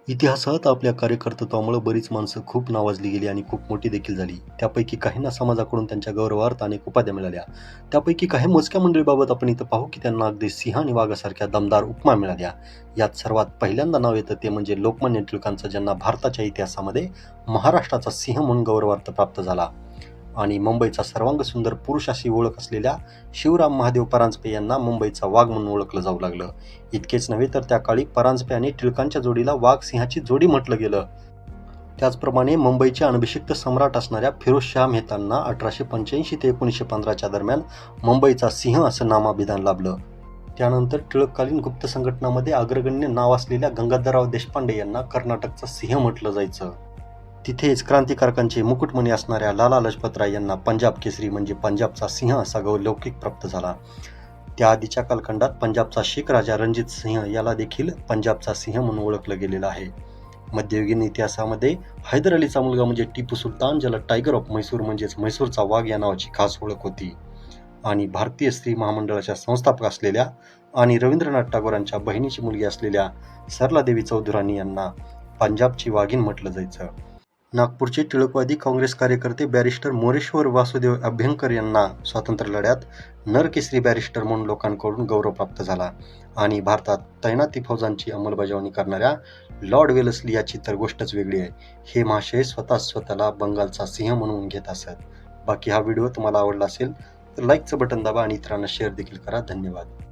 इतिहासात आपल्या कार्यकर्तृत्वामुळे बरीच माणसं खूप नावाजली गेली आणि खूप मोठी देखील झाली. त्यापैकी काहींना समाजाकडून त्यांच्या गौरवार्थ अनेक उपाध्या मिळाल्या. त्यापैकी काही मोजक्या मंडळीबाबत आपण इथं पाहू की त्यांना अगदी सिंह आणि वाघासारख्या दमदार उपमा मिळाल्या. यात सर्वात पहिल्यांदा नाव येतं ते म्हणजे लोकमान्य टिळकांचं, ज्यांना भारताच्या इतिहासामध्ये महाराष्ट्राचा सिंह म्हणून गौरवार्थ प्राप्त झाला. आणि मुंबईचा सर्वांग सुंदर पुरुष अशी ओळख असलेल्या शिवराम महादेव परांजपे यांना मुंबईचा वाघ म्हणून ओळखलं जाऊ लागलं. इतकेच नव्हे तर त्या काळी परांजपे आणि टिळकांच्या जोडीला वाघ सिंहाची जोडी म्हटलं गेलं. त्याचप्रमाणे मुंबईचे अनभिषिक्त सम्राट असणाऱ्या फिरोजशाह मेहतांना 1885 ते 1915च्या दरम्यान मुंबईचा सिंह असं नामाभिधान लाभलं. त्यानंतर टिळककालीन गुप्त संघटनामध्ये अग्रगण्य नाव असलेल्या गंगाधरराव देशपांडे यांना कर्नाटकचा सिंह म्हटलं जायचं. तिथेच क्रांतिकारकांचे मुकुटमणी असणाऱ्या लाला लजपतराय यांना पंजाब केसरी म्हणजे पंजाबचा सिंह असा लौकिक प्राप्त झाला. त्याआधीच्या कालखंडात पंजाबचा शीख राजा रणजित सिंह याला देखील पंजाबचा सिंह म्हणून ओळखलं गेलेलं आहे. मध्ययुगीन इतिहासामध्ये हैदर अलीचा मुलगा म्हणजे टिपू सुलतान, ज्याला टायगर ऑफ म्हैसूर म्हणजेच म्हैसूरचा वाघ या नावाची खास ओळख होती. आणि भारतीय स्त्री महामंडळाच्या संस्थापक असलेल्या आणि रवींद्रनाथ टागोरांच्या बहिणीची मुलगी असलेल्या सरलादेवी चौधुराणी यांना पंजाबची वाघीण म्हटलं जायचं. नागपूरचे टिळकवादी काँग्रेस कार्यकर्ते बॅरिस्टर मोरेश्वर वासुदेव अभ्यंकर यांना स्वातंत्र्य लढ्यात नरकेसरी बॅरिस्टर म्हणून लोकांकडून गौरव प्राप्त झाला. आणि भारतात तैनाती फौजांची अंमलबजावणी करणाऱ्या लॉर्ड वेलस्ली याची तर गोष्टच वेगळी आहे. हे महाशय स्वतःला बंगालचा सिंह म्हणून घेत असत. बाकी हा व्हिडिओ तुम्हाला आवडला असेल तर लाईकचं बटन दाबा आणि इतरांना शेअर देखील करा. धन्यवाद.